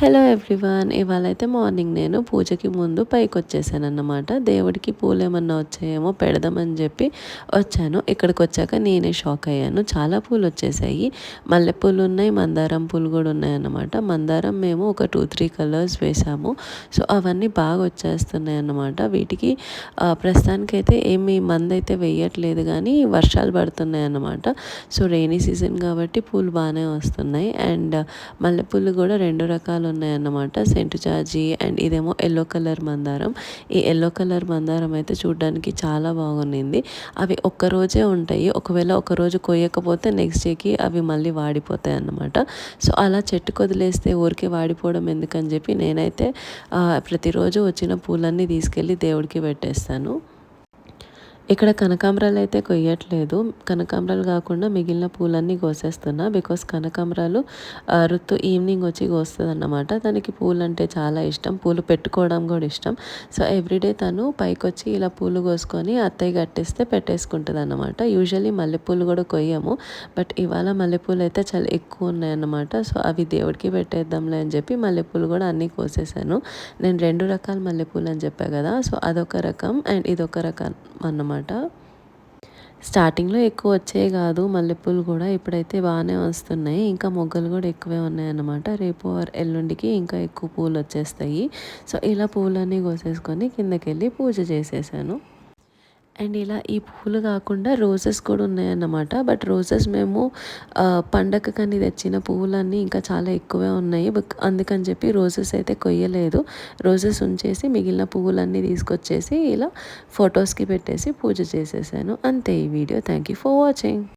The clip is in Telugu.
హలో ఎవ్రీవన్, ఇవాళైతే మార్నింగ్ నేను పూజకి ముందు పైకొచ్చేసానన్నమాట. దేవుడికి పూలు ఏమన్నా వచ్చాయేమో పెడదామని చెప్పి వచ్చాను. ఇక్కడికి వచ్చాక నేనే షాక్ అయ్యాను. చాలా పూలు వచ్చేసాయి. మల్లెపూలు ఉన్నాయి, మందారం పూలు కూడా ఉన్నాయన్నమాట. మందారం మేము ఒక 2-3 కలర్స్ వేసాము. సో అవన్నీ బాగా వచ్చేస్తున్నాయి అన్నమాట. వీటికి ప్రస్తుతానికైతే ఏమి మందైతే వేయట్లేదు, కానీ వర్షాలు పడుతున్నాయి అన్నమాట. సో రెయినీ సీజన్ కాబట్టి పూలు బాగానే వస్తున్నాయి. అండ్ మల్లెపూలు కూడా 2 రకాలు ఉన్నాయన్నమాట. సెంటు జాజి అండ్ ఇదేమో ఎల్లో కలర్ మందారం. ఈ ఎల్లో కలర్ మందారం అయితే చూడడానికి చాలా బాగుండింది. అవి ఒక్కరోజే ఉంటాయి. ఒకవేళ ఒకరోజు కొయ్యకపోతే నెక్స్ట్ డేకి అవి మళ్ళీ వాడిపోతాయి అన్నమాట. సో అలా చెట్టుకు వదిలేస్తే ఊరికే వాడిపోవడం ఎందుకని చెప్పి నేనైతే ప్రతిరోజు వచ్చిన పూలన్నీ తీసుకెళ్ళి దేవుడికి పెట్టేస్తాను. ఇక్కడ కనకాంబరాలు అయితే కొయ్యట్లేదు. కనకాంబరాలు కాకుండా మిగిలిన పూలన్నీ కోసేస్తున్నా. బికాస్ కనకాంబరాలు రుతు ఈవినింగ్ వచ్చి కోస్తుందన్నమాట. తనకి పూలు అంటే చాలా ఇష్టం. పూలు పెట్టుకోవడం కూడా ఇష్టం. సో ఎవ్రీడే తను పైకొచ్చి ఇలా పూలు కోసుకొని అత్తయ్య కట్టేస్తే పెట్టేసుకుంటుంది అన్నమాట. యూజువల్లీ మల్లెపూలు కూడా కొయ్యము, బట్ ఇవాళ మల్లెపూలు అయితే చాలా ఎక్కువ ఉన్నాయన్నమాట. సో అవి దేవుడికి పెట్టేద్దాంలే అని చెప్పి మల్లెపూలు కూడా అన్నీ కోసేసాను. నేను 2 రకాల మల్లెపూలు అని చెప్పాను కదా. సో అదొక రకం అండ్ ఇదొక రకం అన్నమాట. స్టార్టింగ్లో ఎక్కువ వచ్చేవి కాదు మల్లెపూలు కూడా. ఇప్పుడైతే బాగానే వస్తున్నాయి. ఇంకా మొగ్గలు కూడా ఎక్కువే ఉన్నాయన్నమాట. రేపు ఎల్లుండికి ఇంకా ఎక్కువ పూలు వచ్చేస్తాయి. సో ఇలా పూలన్నీ కోసేసుకొని కిందకి వెళ్ళి పూజ చేసేసాను. అండ్ ఇలా ఈ పూలు కాకుండా రోజెస్ కూడా ఉన్నాయన్నమాట. బట్ రోజెస్ మేము పండగకని తెచ్చిన పువ్వులన్నీ ఇంకా చాలా ఎక్కువే ఉన్నాయి. అందుకని చెప్పి రోజెస్ అయితే కొయ్యలేదు. రోజెస్ ఉంచేసి మిగిలిన పువ్వులన్నీ తీసుకొచ్చేసి ఇలా ఫొటోస్కి పెట్టేసి పూజ చేసేసాను. అంతే ఈ video. Thank you for watching.